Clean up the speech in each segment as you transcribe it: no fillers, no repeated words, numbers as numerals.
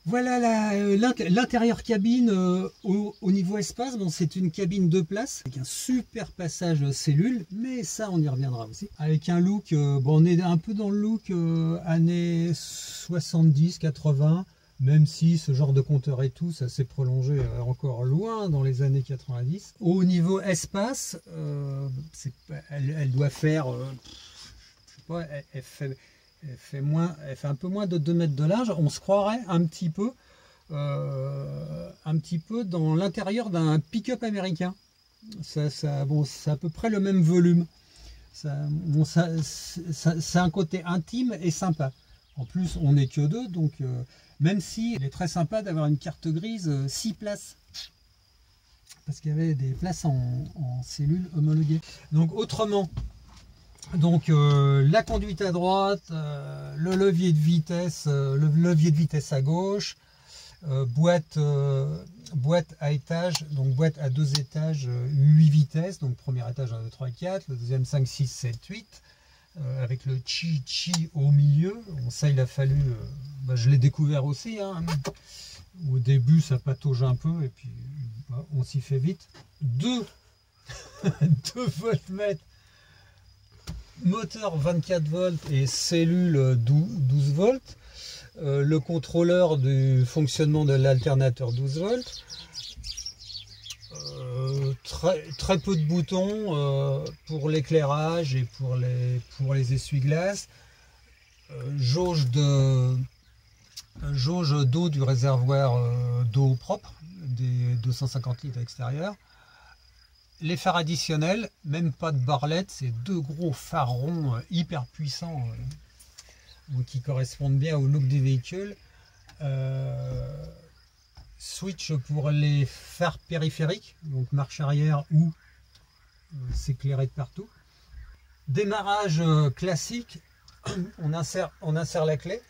Voilà l'intérieur cabine au niveau espace. Bon, c'est une cabine 2 places avec un super passage cellule, mais ça on y reviendra aussi. Avec un look, bon, on est un peu dans le look années 70-80, même si ce genre de compteur et tout, ça s'est prolongé encore loin dans les années 90. Au niveau espace, elle doit faire, je sais pas, elle fait un peu moins de 2 mètres de large. On se croirait un petit peu dans l'intérieur d'un pick-up américain. Bon, c'est à peu près le même volume. C'est un côté intime et sympa. En plus, on n'est que deux, donc même si il est très sympa d'avoir une carte grise 6 places. Parce qu'il y avait des places en cellules homologuées. Donc autrement, la conduite à droite, le levier de vitesse à gauche, boîte à étage, donc boîte à 2 étages, 8 vitesses, donc premier étage 1, 2, 3, 4, le deuxième 5, 6, 7, 8, avec le chi au milieu. Bon, ça il a fallu, je l'ai découvert aussi, hein. Au début ça patauge un peu et puis on s'y fait vite. 2 voltmètres, moteur 24 volts et cellule 12 volts, le contrôleur du fonctionnement de l'alternateur 12 volts, très peu de boutons pour l'éclairage et pour les essuie-glaces, jauge d'eau du réservoir d'eau propre, des 250 litres extérieurs. Les phares additionnels, même pas de barlette, c'est 2 gros phares ronds hyper puissants qui correspondent bien au look du véhicule. Switch pour les phares périphériques, donc marche arrière ou s'éclairer de partout. Démarrage classique, on insère la clé.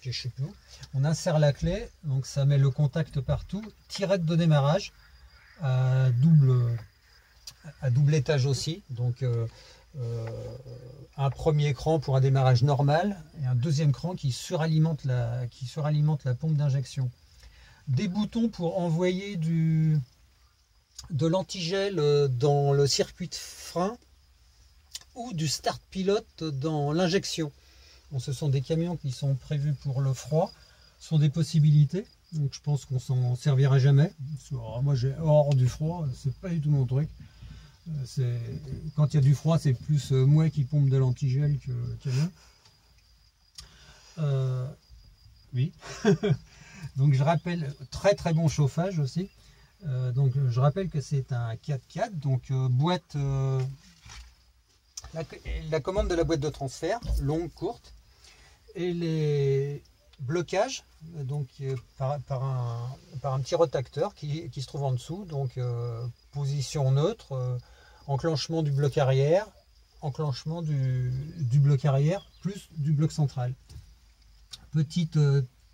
Je sais plus où. On insère la clé, donc ça met le contact partout. Tirette de démarrage à double étage aussi, donc un premier cran pour un démarrage normal et un deuxième cran qui suralimente la pompe d'injection. Des boutons pour envoyer de l'antigel dans le circuit de frein ou du start pilote dans l'injection. Bon, ce sont des camions qui sont prévus pour le froid, ce sont des possibilités. Donc je pense qu'on s'en servira jamais. Moi j'ai hors du froid, c'est pas du tout mon truc. Quand il y a du froid, c'est plus moi qui pompe de l'antigel que camion. Oui. Donc je rappelle, très très bon chauffage aussi. Donc je rappelle que c'est un 4x4, donc boîte, la commande de la boîte de transfert, longue, courte, et les blocages, donc par un petit retacteur qui se trouve en dessous, donc position neutre, enclenchement du bloc arrière, enclenchement du bloc arrière plus du bloc central. Petite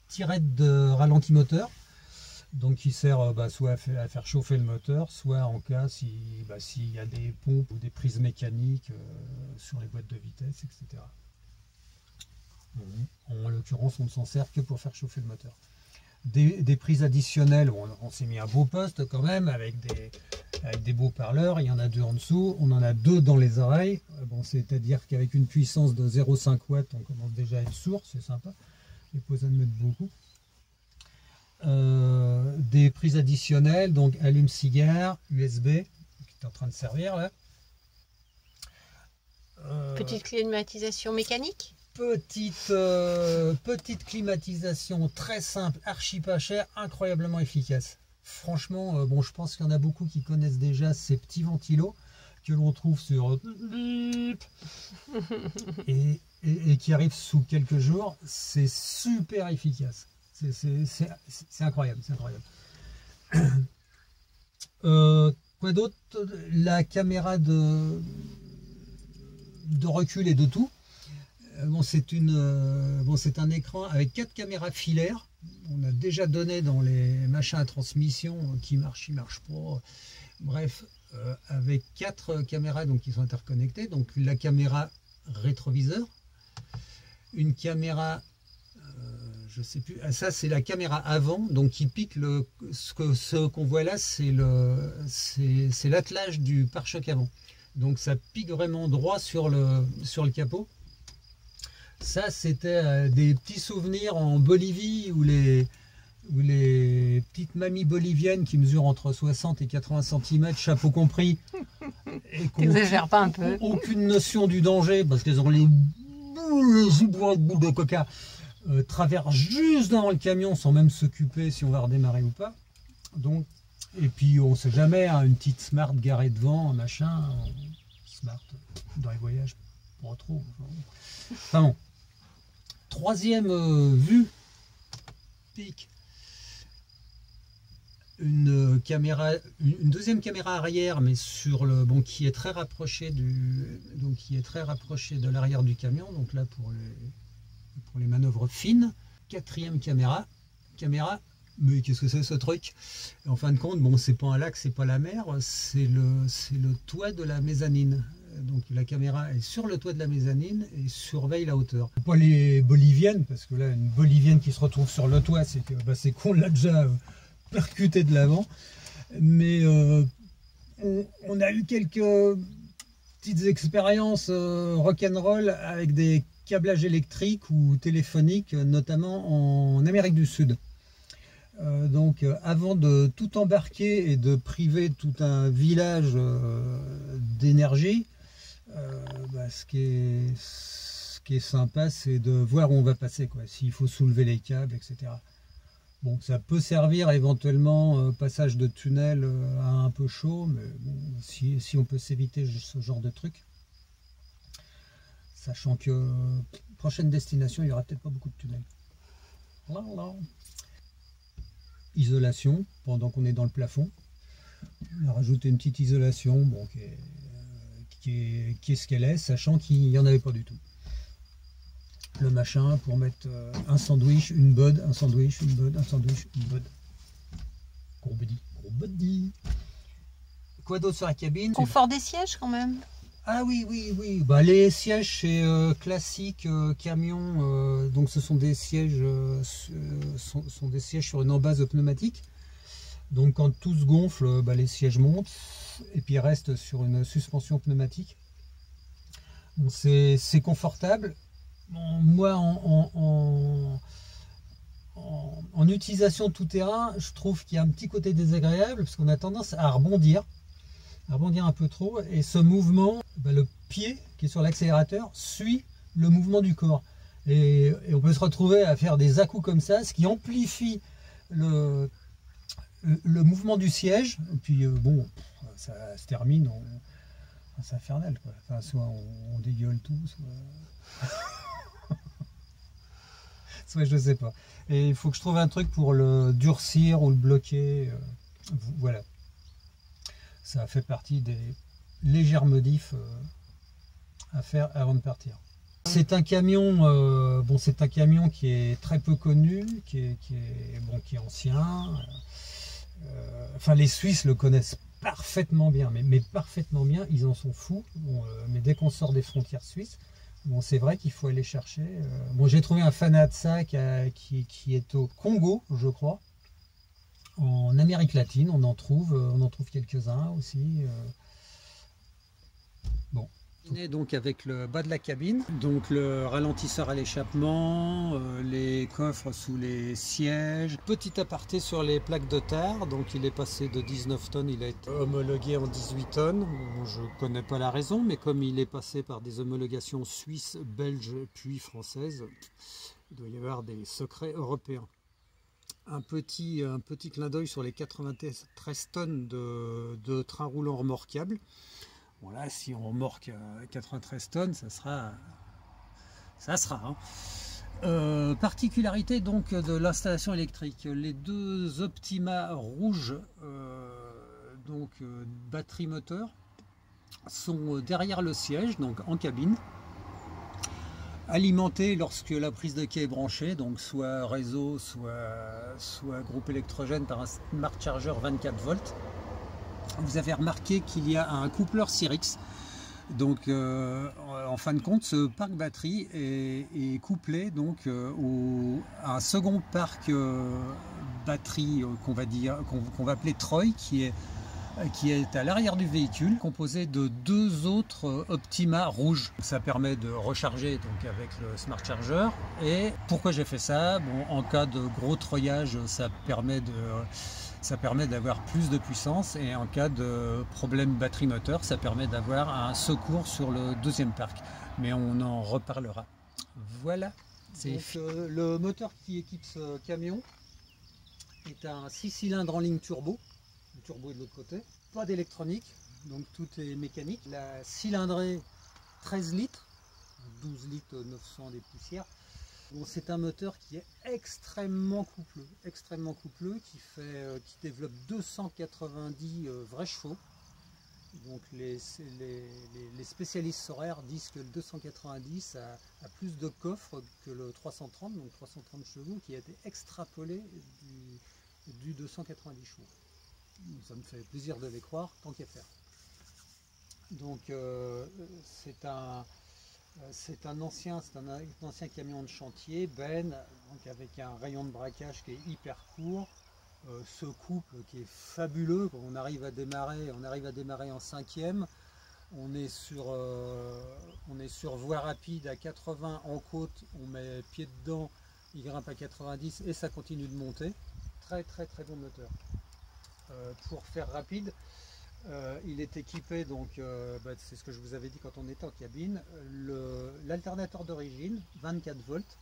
tirette de ralenti moteur, donc qui sert soit à faire chauffer le moteur, soit en cas s'il y a des pompes ou des prises mécaniques sur les boîtes de vitesse, etc. En l'occurrence, on ne s'en sert que pour faire chauffer le moteur. Des prises additionnelles, on s'est mis un beau poste quand même avec des beaux parleurs. Il y en a 2 en dessous, on en a 2 dans les oreilles. Bon, c'est-à-dire qu'avec une puissance de 0,5 watts, on commence déjà à être sourd, c'est sympa. Il n'y a pas besoin de mettre beaucoup. Des prises additionnelles, donc allume-cigare, USB, qui est en train de servir là. Petite climatisation mécanique. Petite climatisation très simple, archi pas cher, incroyablement efficace. Franchement, bon, je pense qu'il y en a beaucoup qui connaissent déjà ces petits ventilos que l'on trouve sur et qui arrivent sous quelques jours. C'est super efficace. C'est incroyable, c'est incroyable. Quoi d'autre? La caméra de recul et de tout. Bon, c'est un écran avec 4 caméras filaires. On a déjà donné dans les machins à transmission qui marche pas. Bref, avec 4 caméras donc, qui sont interconnectées. Donc la caméra rétroviseur, une caméra je sais plus. Ah, ça, c'est la caméra avant, donc qui pique ce qu'on voit là, c'est l'attelage du pare-choc avant. Donc ça pique vraiment droit sur le capot. Ça, c'était des petits souvenirs en Bolivie où les petites mamies boliviennes qui mesurent entre 60 et 80 cm, chapeau compris, et qui n'exagères pas un peu. Aucune notion du danger parce qu'elles ont les boules de coca. Traverse juste devant le camion sans même s'occuper si on va redémarrer ou pas. Donc, et puis on ne sait jamais, hein, une petite Smart garée devant, un machin, Smart dans les voyages, pas trop. Enfin bon. Troisième vue, pique. Une deuxième caméra arrière, mais sur le qui est très rapprochée de l'arrière du camion. Donc là pour les manœuvres fines. Quatrième caméra, mais qu'est-ce que c'est ce truc? En fin de compte, bon, c'est pas un lac, c'est pas la mer, c'est le toit de la mezzanine. Donc la caméra est sur le toit de la mezzanine et surveille la hauteur. Pas les boliviennes, parce que là, une bolivienne qui se retrouve sur le toit, c'est que c'est qu'on l'a déjà percuté de l'avant. Mais on a eu quelques petites expériences rock'n'roll avec des câblages électriques ou téléphoniques, notamment en Amérique du Sud. Donc avant de tout embarquer et de priver tout un village d'énergie, ce qui est sympa, c'est de voir où on va passer, s'il faut soulever les câbles, etc. Bon, ça peut servir éventuellement passage de tunnel un peu chaud, mais bon, si on peut s'éviter ce genre de truc. Sachant que prochaine destination, il n'y aura peut-être pas beaucoup de tunnels. Voilà. Isolation, pendant qu'on est dans le plafond. On a rajouté une petite isolation, bon, qui est ce qu'elle est, sachant qu'il n'y en avait pas du tout. Le machin pour mettre un sandwich, une bod, un sandwich, une bod, un sandwich, une bod. Gros body. Quoi d'autre sur la cabine? Confort des sièges quand même. Ah oui. Les sièges, c'est classique camion. Donc ce sont des sièges, sont des sièges sur une embase pneumatique. Donc quand tout se gonfle, les sièges montent et puis restent sur une suspension pneumatique. Bon, c'est confortable. Bon, moi, en utilisation tout terrain, je trouve qu'il y a un petit côté désagréable parce qu'on a tendance à rebondir un peu trop, et ce mouvement, le pied qui est sur l'accélérateur suit le mouvement du corps, et on peut se retrouver à faire des à-coups comme ça, ce qui amplifie le mouvement du siège, et puis bon, ça se termine c'est infernal, quoi. Enfin, soit on dégueule tout, soit je sais pas, et il faut que je trouve un truc pour le durcir ou le bloquer, voilà. Ça fait partie des légères modifs à faire avant de partir. C'est un camion, c'est un camion qui est très peu connu, qui est ancien. Enfin, les Suisses le connaissent parfaitement bien, mais parfaitement bien. Ils en sont fous. Bon, mais dès qu'on sort des frontières suisses, bon, c'est vrai qu'il faut aller chercher. Bon, j'ai trouvé un fanat de ça qui est au Congo, je crois. En Amérique latine, on en trouve quelques-uns aussi. Bon. On est donc avec le bas de la cabine, donc le ralentisseur à l'échappement, les coffres sous les sièges. Petit aparté sur les plaques de terre, donc il est passé de 19 tonnes, il a été homologué en 18 tonnes. Bon, je ne connais pas la raison, mais comme il est passé par des homologations suisses, belges puis françaises, il doit y avoir des secrets européens. Un petit clin d'œil sur les 93 tonnes de train roulant remorquable. Voilà, si on remorque 93 tonnes, ça sera. Hein. Particularité donc de l'installation électrique. Les deux Optima rouges, batterie moteur, sont derrière le siège, donc en cabine. Alimenté lorsque la prise de quai est branchée, donc soit réseau, soit groupe électrogène par un smart charger 24 volts. Vous avez remarqué qu'il y a un coupleur Syrix. Donc en En fin de compte, ce parc batterie est couplé donc à un second parc batterie qu'on va appeler Troy, qui est à l'arrière du véhicule, composé de 2 autres Optima rouges. Ça permet de recharger donc avec le Smart Charger. Et pourquoi j'ai fait ça? Bon, en cas de gros treuillage, ça permet d'avoir plus de puissance, et en cas de problème batterie moteur, ça permet d'avoir un secours sur le deuxième parc. Mais on en reparlera. Voilà. Donc, le moteur qui équipe ce camion est un 6 cylindres en ligne turbo. Le turbo est de l'autre côté. Pas d'électronique, donc tout est mécanique. La cylindrée 13 litres, 12 litres 900 des poussières. Bon, c'est un moteur qui est extrêmement coupleux, qui développe 290 vrais chevaux. Donc les spécialistes Soraire disent que le 290 a plus de coffre que le 330, donc 330 chevaux, qui a été extrapolé du 290 chevaux. Ça me fait plaisir de les croire, tant qu'à faire. Donc c'est un ancien camion de chantier, donc avec un rayon de braquage qui est hyper court. Ce couple qui est fabuleux, on arrive à démarrer en 5e. On est sur voie rapide à 80 en côte, on met pied dedans, il grimpe à 90 et ça continue de monter. Très bon moteur. Pour faire rapide, il est équipé, donc c'est ce que je vous avais dit quand on était en cabine, l'alternateur d'origine, 24 volts,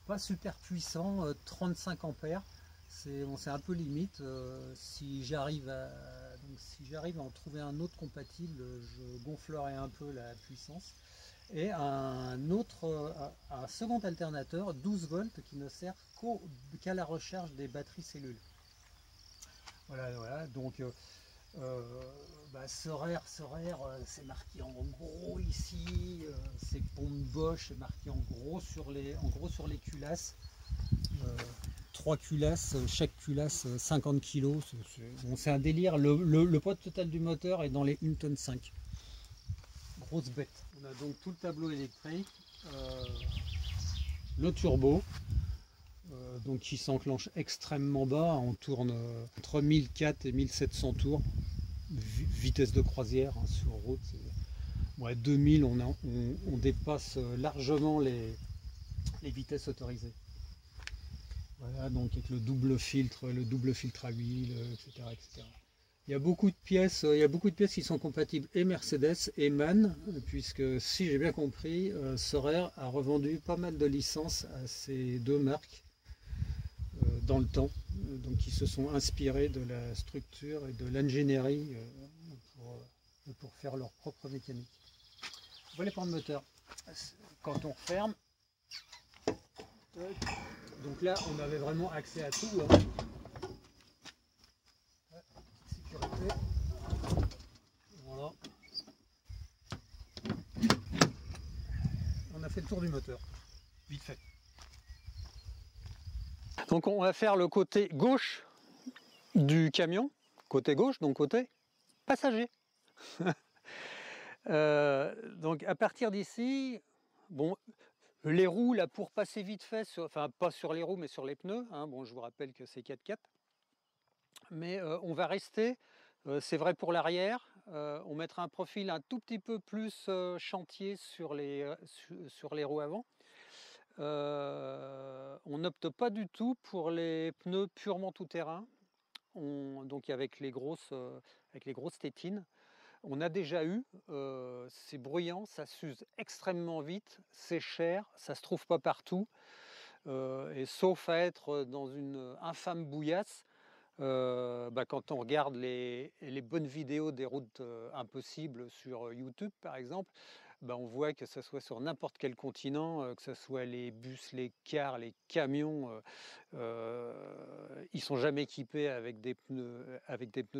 pas super puissant, 35 ampères, c'est un peu limite. Si j'arrive à en trouver un autre compatible, je gonflerai un peu la puissance. Et un second alternateur, 12 volts, qui ne sert qu'à la recharge des batteries cellules. Voilà, donc Soraire, c'est marqué en gros ici, c'est pompe Bosch, c'est marqué en gros sur les culasses. 3 culasses, chaque culasse 50 kg, c'est un délire. Le poids total du moteur est dans les 1,5 tonne. Grosse bête. On a donc tout le tableau électrique, le turbo, donc qui s'enclenche extrêmement bas, on tourne entre 1004 et 1700 tours, vitesse de croisière sur route. 2000, on dépasse largement les vitesses autorisées. Voilà, donc avec le double filtre à huile, etc., etc. Il y a beaucoup de pièces qui sont compatibles et Mercedes et MAN, puisque si j'ai bien compris, Soraire a revendu pas mal de licences à ces deux marques dans le temps, donc qui se sont inspirés de la structure et de l'ingénierie pour faire leur propre mécanique. Voilà pour le moteur. Quand on referme, donc là on avait vraiment accès à tout. Sécurité. Voilà. On a fait le tour du moteur, vite fait. Donc on va faire le côté gauche du camion, côté gauche, donc côté passager. Donc à partir d'ici, bon, les roues là pour passer vite fait, enfin pas sur les roues mais sur les pneus, hein, bon je vous rappelle que c'est 4x4, mais on va rester, c'est vrai pour l'arrière, on mettra un profil un tout petit peu plus chantier sur les roues avant. On n'opte pas du tout pour les pneus purement tout-terrain, donc avec les grosses tétines. On a déjà eu, c'est bruyant, ça s'use extrêmement vite, c'est cher, ça se trouve pas partout, et sauf à être dans une infâme bouillasse, quand on regarde les bonnes vidéos des routes impossibles sur YouTube par exemple, on voit que ce soit sur n'importe quel continent, que ce soit les bus, les cars, les camions, ils sont jamais équipés avec des pneus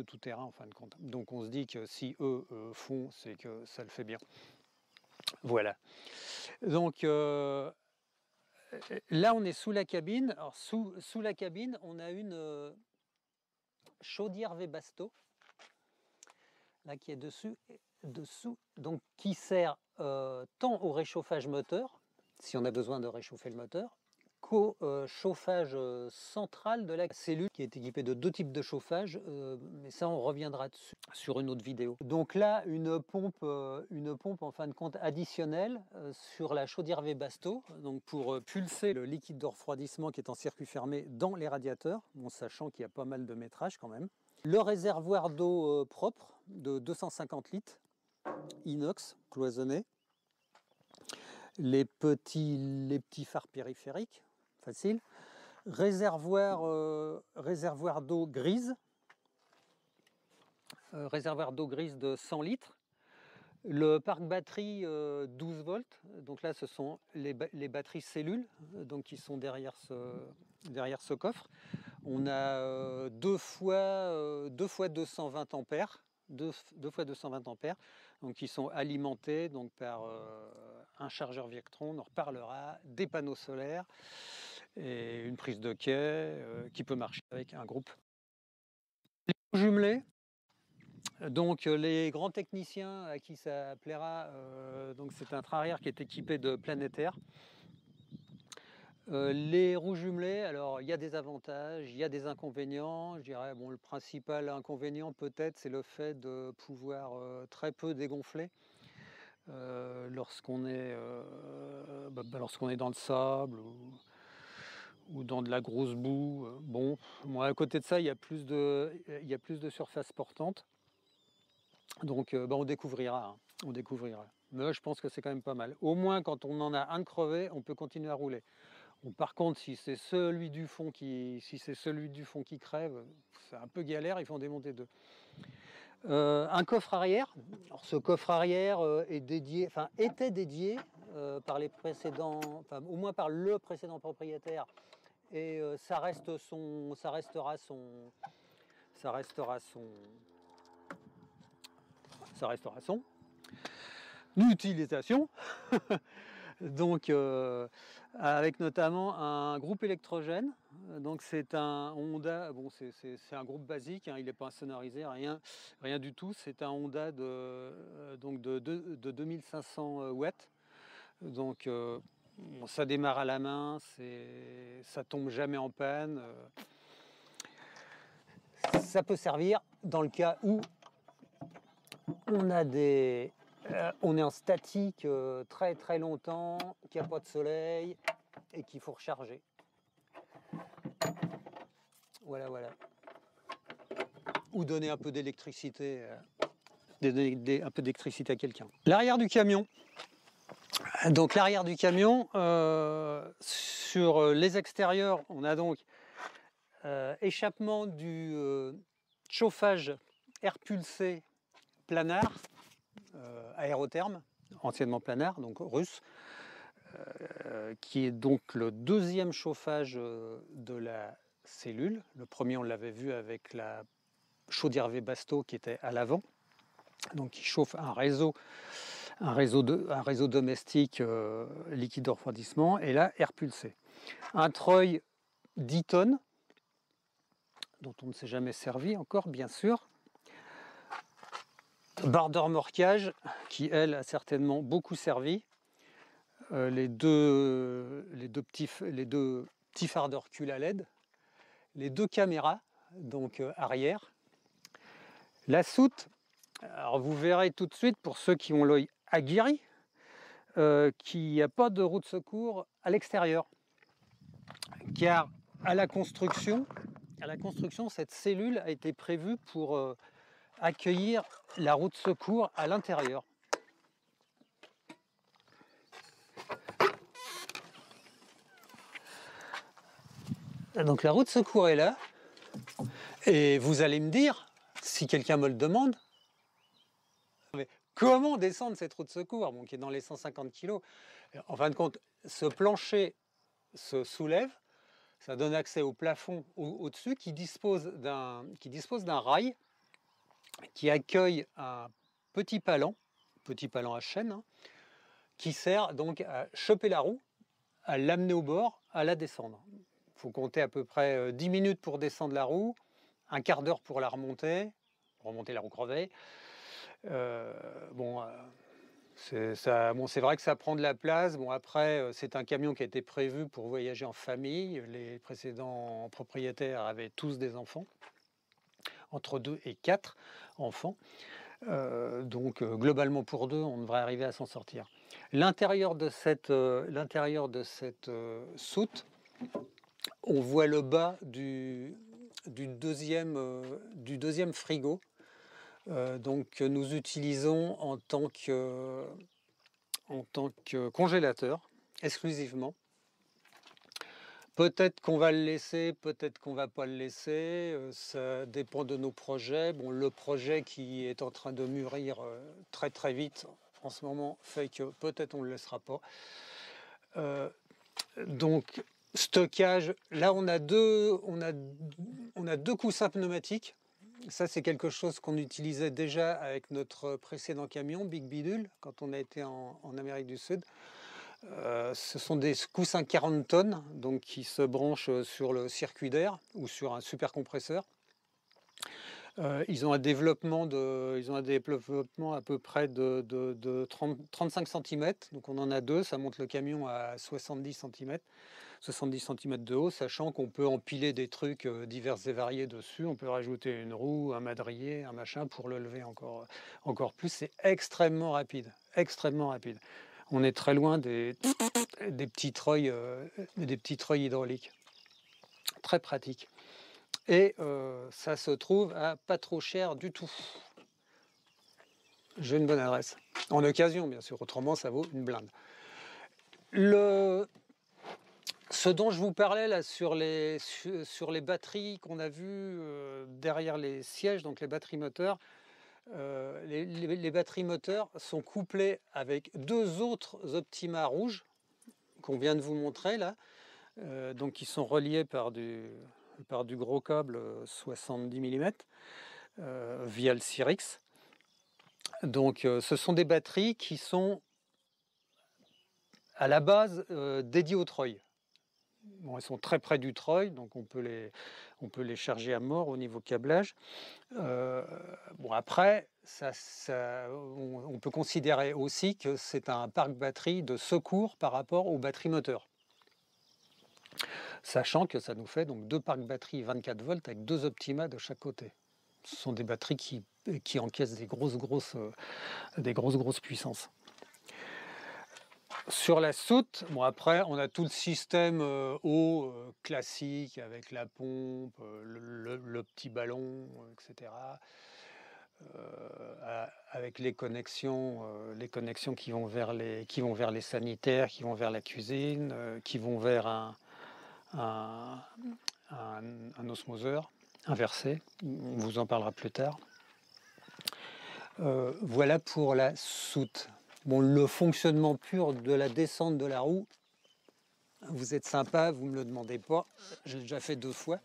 tout terrain en fin de compte. Donc on se dit que si eux font, c'est que ça le fait bien. Voilà. Donc là on est sous la cabine. Alors sous la cabine on a une chaudière Webasto. là qui est dessous, donc qui sert tant au réchauffage moteur, si on a besoin de réchauffer le moteur, qu'au chauffage central de la cellule, qui est équipée de 2 types de chauffage, mais ça on reviendra dessus sur une autre vidéo. Donc là, une pompe en fin de compte additionnelle sur la chaudière Webasto, donc pour pulser le liquide de refroidissement qui est en circuit fermé dans les radiateurs, bon, sachant qu'il y a pas mal de métrage quand même. Le réservoir d'eau propre de 250 litres, inox, cloisonné. Les petits phares périphériques, facile. Réservoir d'eau grise. Réservoir d'eau grise de 100 litres. Le parc batterie 12 volts. Donc là, ce sont les batteries cellules donc qui sont derrière ce coffre. On a 2 fois 220 ampères. 2 fois 220 ampères, donc qui sont alimentés donc, par un chargeur Victron, on en reparlera, des panneaux solaires et une prise de quai qui peut marcher avec un groupe. Les jumelés, donc les grands techniciens à qui ça plaira, donc c'est un train arrière qui est équipé de planétaires. Les roues jumelées, alors il y a des avantages, il y a des inconvénients. Je dirais, bon, le principal inconvénient peut-être, c'est le fait de pouvoir très peu dégonfler lorsqu'on est dans le sable ou dans de la grosse boue. Bon, moi à côté de ça, il y a plus de surface portante. Donc on découvrira, on découvrira. Mais je pense que c'est quand même pas mal. Au moins, quand on en a un de crevé, on peut continuer à rouler. Bon, par contre, si c'est celui du fond qui crève, c'est un peu galère, il faut en démonter 2. Un coffre arrière. Alors, ce coffre arrière était dédié par les précédents, au moins par le précédent propriétaire, et ça restera son utilisation. Donc avec notamment un groupe électrogène. Donc c'est un Honda, bon c'est un groupe basique, hein, il n'est pas sonorisé, rien du tout. C'est un Honda de 2500 watts. Donc bon, ça démarre à la main, ça tombe jamais en panne. Ça peut servir dans le cas où on est en statique très très longtemps, qu'il n'y a pas de soleil et qu'il faut recharger. Voilà. Ou donner un peu d'électricité, à quelqu'un. L'arrière du camion. Donc l'arrière du camion, sur les extérieurs, on a donc échappement du chauffage air pulsé planard, aérotherme, anciennement planard, donc russe, qui est donc le deuxième chauffage de la cellule. Le premier, on l'avait vu avec la chaudière Webasto qui était à l'avant, donc qui chauffe un réseau domestique liquide de refroidissement, et là, air pulsé. Un treuil 10 tonnes, dont on ne s'est jamais servi encore, bien sûr. Barre de remorquage qui, elle, a certainement beaucoup servi. Les deux petits phares de recul à LED. Les 2 caméras, donc arrière. La soute, alors vous verrez tout de suite, pour ceux qui ont l'œil aguerri, qu'il n'y a pas de roue de secours à l'extérieur. Car à la construction, cette cellule a été prévue pour accueillir la roue de secours à l'intérieur. Donc la roue de secours est là, et vous allez me dire, si quelqu'un me le demande, mais comment descendre cette roue de secours, bon, qui est dans les 150 kg. En fin de compte, ce plancher se soulève, ça donne accès au plafond au-dessus qui dispose d'un rail qui accueille un petit palan à chaîne, hein, qui sert donc à choper la roue, à l'amener au bord, à la descendre. Il faut compter à peu près 10 minutes pour descendre la roue, un quart d'heure pour la remonter la roue crevée. Bon, c'est vrai que ça prend de la place. Bon, après, c'est un camion qui a été prévu pour voyager en famille. Les précédents propriétaires avaient tous des enfants, entre 2 et 4 enfants. Donc, globalement, pour 2, on devrait arriver à s'en sortir. L'intérieur de cette soute, on voit le bas du deuxième frigo. Donc, que nous utilisons en tant que congélateur exclusivement. Peut-être qu'on va le laisser, peut-être qu'on va pas le laisser, ça dépend de nos projets. Bon, le projet qui est en train de mûrir très très vite en ce moment fait que peut-être on ne le laissera pas. Donc, stockage, là on a deux coussins pneumatiques. Ça, c'est quelque chose qu'on utilisait déjà avec notre précédent camion, Big Bidule, quand on a été en Amérique du Sud. Ce sont des coussins 40 tonnes, donc qui se branchent sur le circuit d'air ou sur un supercompresseur. Ils ont un développement à peu près de 35 cm, donc on en a 2, ça monte le camion à 70 cm de haut, sachant qu'on peut empiler des trucs divers et variés dessus, on peut rajouter une roue, un madrier, un machin pour le lever encore plus. C'est extrêmement rapide, extrêmement rapide. On est très loin des petits treuils hydrauliques. Très pratique. Et ça se trouve à pas trop cher du tout. J'ai une bonne adresse. En occasion, bien sûr. Autrement, ça vaut une blinde. Ce dont je vous parlais là sur les batteries qu'on a vues derrière les sièges, donc les batteries moteurs, les batteries moteurs sont couplées avec 2 autres Optima rouges qu'on vient de vous montrer là, donc qui sont reliés par du gros câble 70 mm via le Cyrix. Donc ce sont des batteries qui sont à la base dédiées au treuil. Bon, elles sont très près du treuil, donc on peut les charger à mort au niveau câblage. Bon, après, on peut considérer aussi que c'est un parc batterie de secours par rapport aux batteries moteurs. Sachant que ça nous fait donc 2 parcs batteries 24 volts avec 2 Optima de chaque côté. Ce sont des batteries qui encaissent des grosses puissances. Sur la soute, bon après on a tout le système eau classique avec la pompe, le petit ballon, etc. Avec les connexions qui vont vers les sanitaires, qui vont vers la cuisine, qui vont vers un osmoseur inversé. On vous en parlera plus tard. Voilà pour la soute. Bon, le fonctionnement pur de la descente de la roue, vous êtes sympa, vous ne me le demandez pas. J'ai déjà fait 2 fois.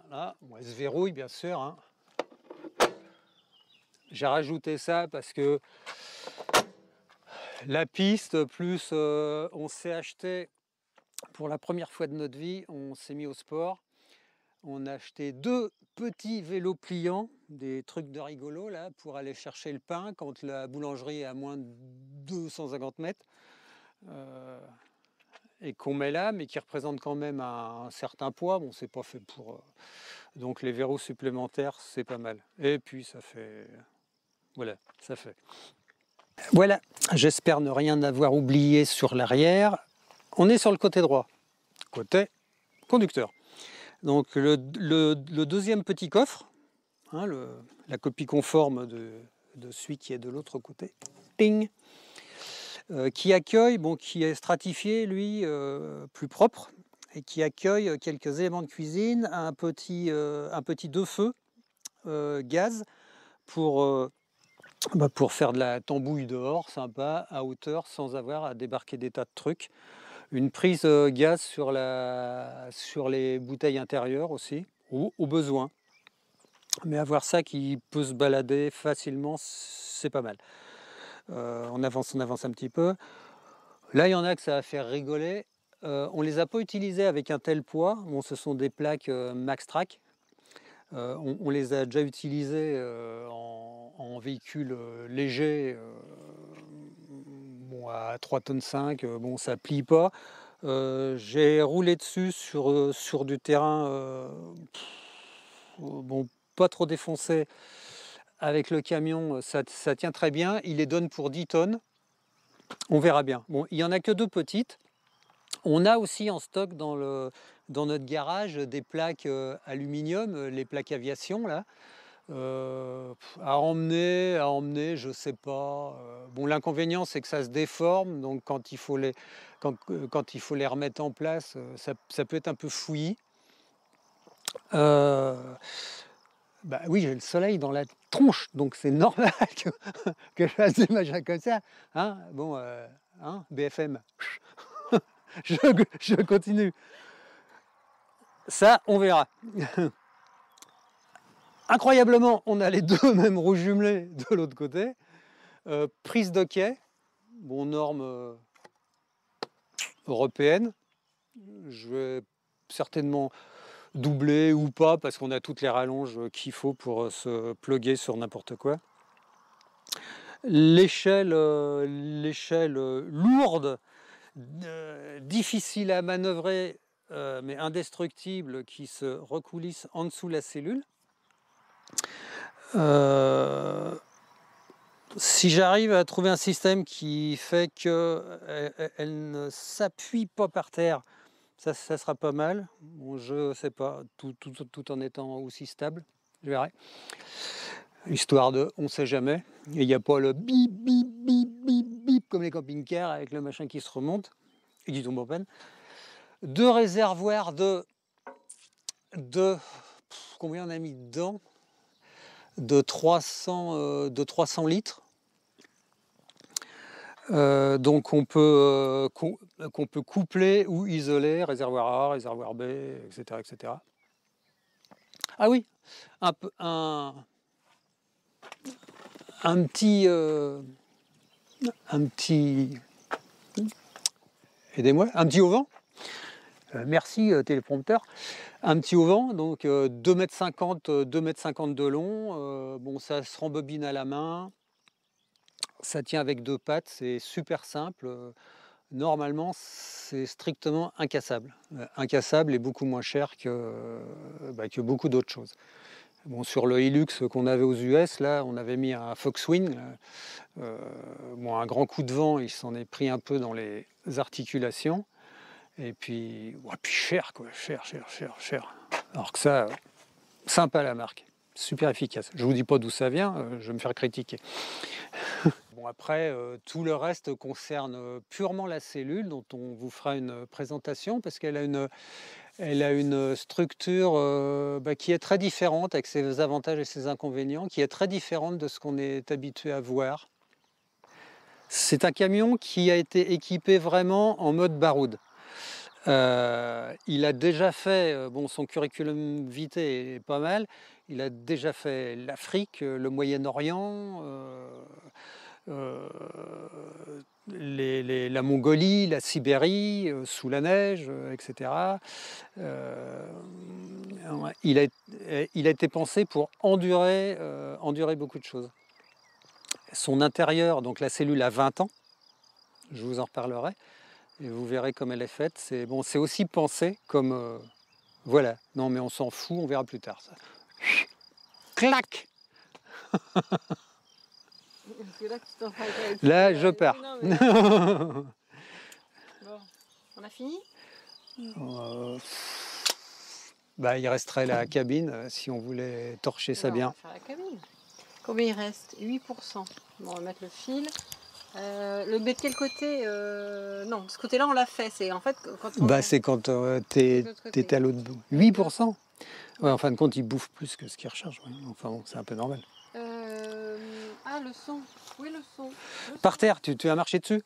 Voilà, bon, elle se verrouille bien sûr. Hein. J'ai rajouté ça parce que la piste, plus on s'est acheté pour la première fois de notre vie, on s'est mis au sport. On a acheté 2 petits vélos pliants, des trucs de rigolo là, pour aller chercher le pain quand la boulangerie est à moins de 250 mètres. Et qu'on met là, mais qui représentent quand même un certain poids. Bon, c'est pas fait pour... Donc les verrous supplémentaires, c'est pas mal. Et puis ça fait... Voilà, ça fait. Voilà, j'espère ne rien avoir oublié sur l'arrière. On est sur le côté droit, côté conducteur. Donc le deuxième petit coffre, hein, la copie conforme de celui qui est de l'autre côté, ting, qui accueille, bon, qui est stratifié, lui, plus propre, et qui accueille quelques éléments de cuisine, un petit 2-feux gaz pour faire de la tambouille dehors, sympa, à hauteur, sans avoir à débarquer des tas de trucs. Une prise gaz sur les bouteilles intérieures aussi, au besoin. Mais avoir ça qui peut se balader facilement, c'est pas mal. On avance un petit peu. Là, il y en a que ça va faire rigoler. On ne les a pas utilisés avec un tel poids. Bon, ce sont des plaques Maxtrack. On les a déjà utilisés en véhicule léger, bon, à 3,5 tonnes, bon, ça plie pas. J'ai roulé dessus sur du terrain bon, pas trop défoncé. Avec le camion, ça tient très bien. Il les donne pour 10 tonnes. On verra bien. Bon, il n'y en a que 2 petites. On a aussi en stock dans notre garage des plaques aluminium, les plaques aviation là. À emmener, je sais pas. Bon, l'inconvénient c'est que ça se déforme, donc quand il faut les remettre en place, ça peut être un peu fouillis. Bah oui, j'ai le soleil dans la tronche, donc c'est normal que je fasse des machins comme ça. Hein, bon, hein, BFM, je continue. Ça, on verra. Incroyablement, on a les 2 mêmes roues jumelées de l'autre côté. Prise de quai, bon, norme européenne. Je vais certainement doubler ou pas parce qu'on a toutes les rallonges qu'il faut pour se plugger sur n'importe quoi. L'échelle lourde, difficile à manœuvrer, mais indestructible, qui se recoulisse en dessous de la cellule. Si j'arrive à trouver un système qui fait qu'elle ne s'appuie pas par terre, ça sera pas mal. Bon, je sais pas, tout en étant aussi stable, je verrai. Histoire de, on sait jamais. Et il n'y a pas le bip, bip, bip, bip, bip, comme les camping-cars avec le machin qui se remonte et qui tombe en panne. 2 réservoirs de combien on a mis dedans? De 300 litres. Donc qu'on peut coupler ou isoler, réservoir A, réservoir B, etc., etc. Ah oui, un petit aidez-moi, un petit auvent. Merci téléprompteur. Un petit auvent, donc 2,50 m de long. Bon, ça se rembobine à la main. Ça tient avec 2 pattes, c'est super simple. Normalement, c'est strictement incassable. Incassable et beaucoup moins cher que beaucoup d'autres choses. Bon, sur le Hilux qu'on avait aux US, là, on avait mis un Foxwing. Bon, un grand coup de vent, il s'en est pris un peu dans les articulations. Et puis, ouais, puis cher, quoi. Cher. Alors que ça, sympa la marque. Super efficace. Je ne vous dis pas d'où ça vient, je vais me faire critiquer. Bon, après, tout le reste concerne purement la cellule, dont on vous fera une présentation, parce qu'elle a une structure qui est très différente, avec ses avantages et ses inconvénients, qui est très différente de ce qu'on est habitué à voir. C'est un camion qui a été équipé vraiment en mode baroud. Il a déjà fait, bon, son curriculum vitae est pas mal, il a déjà fait l'Afrique, le Moyen-Orient, la Mongolie, la Sibérie, sous la neige, etc. Il a été pensé pour endurer beaucoup de choses. Son intérieur, donc la cellule a 20 ans, je vous en reparlerai, et vous verrez comme elle est faite. C'est bon, c'est aussi pensé comme... voilà, non mais on s'en fout, on verra plus tard ça. Clac. Là, je pars. Non, mais là... Bon, on a fini? Il resterait la cabine si on voulait torcher ça bien. On va faire la cabine. Combien il reste? 8%. Bon, on va mettre le fil. Le mais de quel côté? Non, ce côté-là, on l'a fait. C'est en fait quand on... c'est quand t'es à l'autre bout. 8%. Ouais, en fin de compte, ils bouffent plus que ce qu'ils rechargent. Ouais. Enfin bon, c'est un peu normal. Ah, le son. Oui, le son. Par terre, tu as marché dessus?